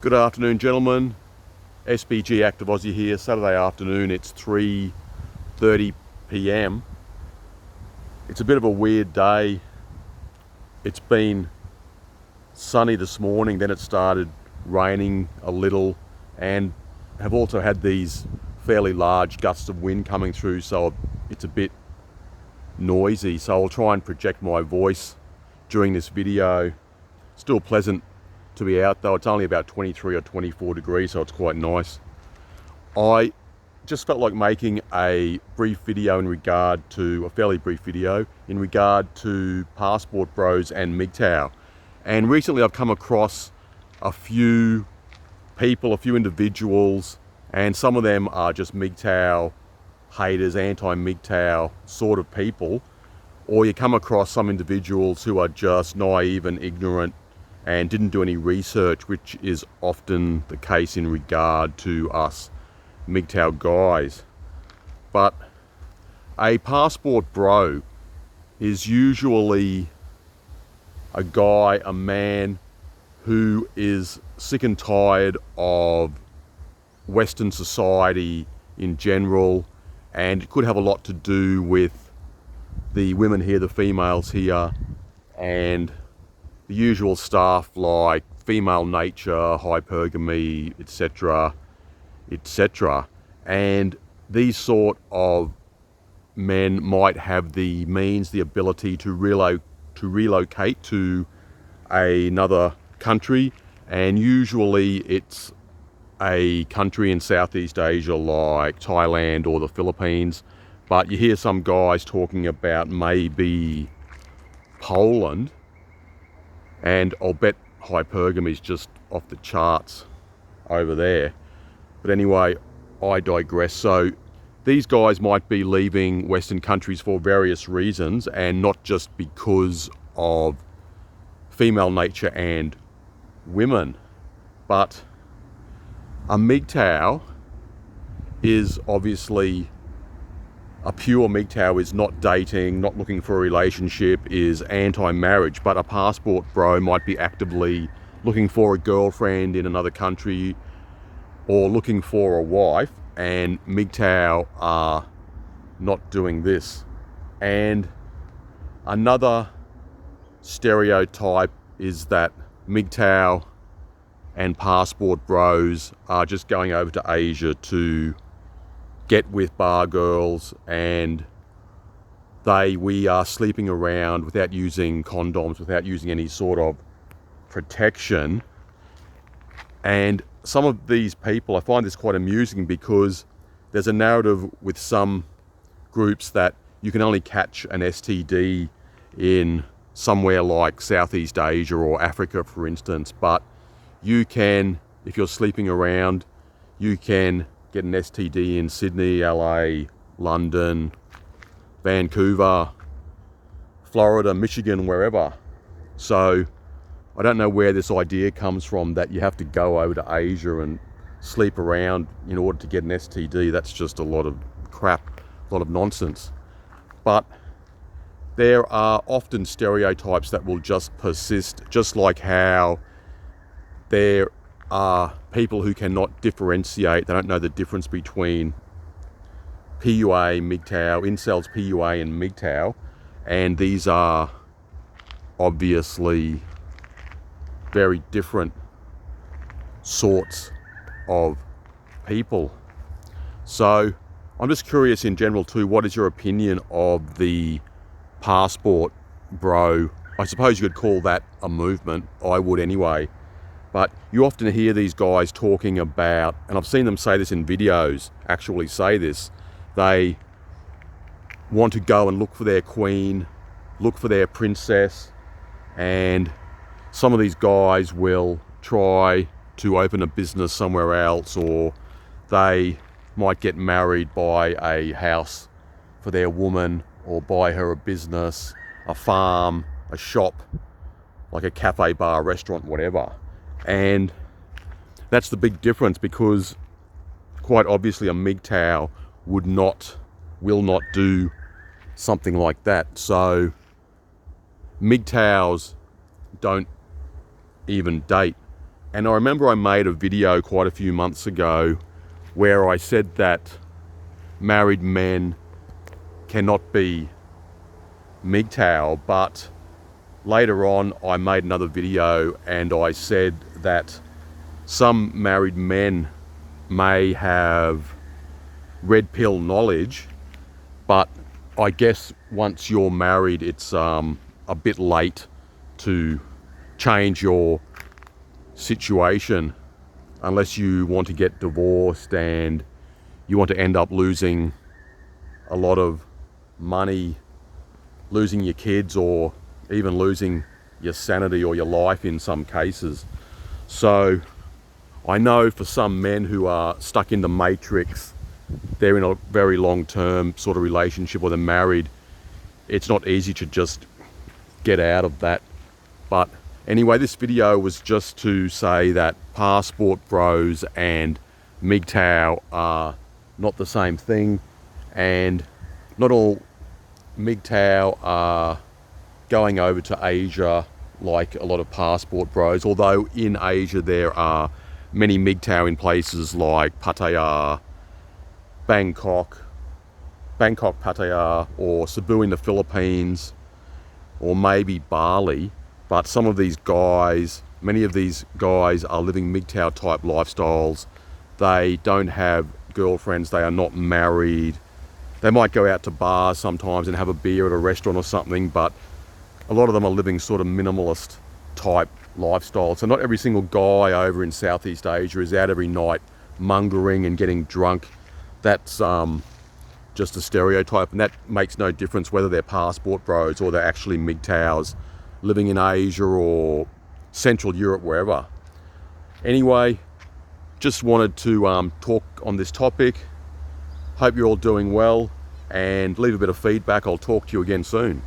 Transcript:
Good afternoon, gentlemen. SBG Active Aussie here. Saturday afternoon, it's 3:30 p.m. It's a bit of a weird day. It's been sunny this morning, then it started raining a little, and have also had these fairly large gusts of wind coming through, so it's a bit noisy. So I'll try and project my voice during this video. Still pleasant to be out though. It's only about 23 or 24 degrees, so it's quite nice. I just felt like making a brief video in regard to, a fairly brief video, in regard to Passport Bros and MGTOW. And recently I've come across a few people, a few individuals, and some of them are just MGTOW haters, anti-MGTOW sort of people, or you come across some individuals who are just naive and ignorant and didn't do any research, which is often the case in regard to us MGTOW guys. But a passport bro is usually a guy, a man who is sick and tired of Western society in general, and it could have a lot to do with the women here, the females here, and the usual stuff like female nature, hypergamy, etc., etc. And these sort of men might have the means, the ability to relocate to another country, and usually it's a country in Southeast Asia like Thailand or the Philippines. But you hear some guys talking about maybe Poland, and I'll bet hypergamy is just off the charts over there. But anyway, I digress. So these guys might be leaving Western countries for various reasons, and not just because of female nature and women. But a MGTOW is obviously, a pure MGTOW is not dating, not looking for a relationship, is anti-marriage. But a passport bro might be actively looking for a girlfriend in another country or looking for a wife, and MGTOW are not doing this. And another stereotype is that MGTOW and passport bros are just going over to Asia to get with bar girls, and we are sleeping around without using condoms, without using any sort of protection. And some of these people, I find this quite amusing, because there's a narrative with some groups that you can only catch an STD in somewhere like Southeast Asia or Africa, for instance. But you can, if you're sleeping around, you can get an STD in Sydney, LA, London, Vancouver, Florida, Michigan, wherever. So I don't know where this idea comes from that you have to go over to Asia and sleep around in order to get an STD. That's just a lot of crap, a lot of nonsense. But there are often stereotypes that will just persist, just like how there are people who cannot differentiate. They don't know the difference between PUA, MGTOW, incels, PUA and MGTOW, and these are obviously very different sorts of people. So I'm just curious in general too, what is your opinion of the passport bro? I suppose you could call that a movement. I would anyway. But you often hear these guys talking about, and I've seen them say this in videos, actually say this, they want to go and look for their queen, look for their princess, and some of these guys will try to open a business somewhere else, or they might get married, buy a house for their woman, or buy her a business, a farm, a shop, like a cafe, bar, restaurant, whatever. And that's the big difference, because quite obviously a MGTOW will not do something like that. So MGTOWs don't even date. And I remember I made a video quite a few months ago where I said that married men cannot be MGTOW, but later on I made another video and I said that some married men may have red pill knowledge, but I guess once you're married it's a bit late to change your situation unless you want to get divorced and you want to end up losing a lot of money, losing your kids, or even losing your sanity or your life in some cases. So I know for some men who are stuck in the matrix, they're in a very long-term sort of relationship or they're married, it's not easy to just get out of that. But anyway, this video was just to say that passport bros and MGTOW are not the same thing, and not all MGTOW are going over to Asia like a lot of passport bros, although in Asia there are many MGTOW in places like Pattaya, Bangkok, Pattaya, or Cebu in the Philippines, or maybe Bali. But some of these guys, many of these guys are living MGTOW type lifestyles. They don't have girlfriends, they are not married. They might go out to bars sometimes and have a beer at a restaurant or something, but a lot of them are living sort of minimalist type lifestyle. So not every single guy over in Southeast Asia is out every night mongering and getting drunk. That's just a stereotype, and that makes no difference whether they're passport bros or they're actually MGTOWs living in Asia or Central Europe, wherever. Anyway, just wanted to talk on this topic. Hope you're all doing well, and leave a bit of feedback. I'll talk to you again soon.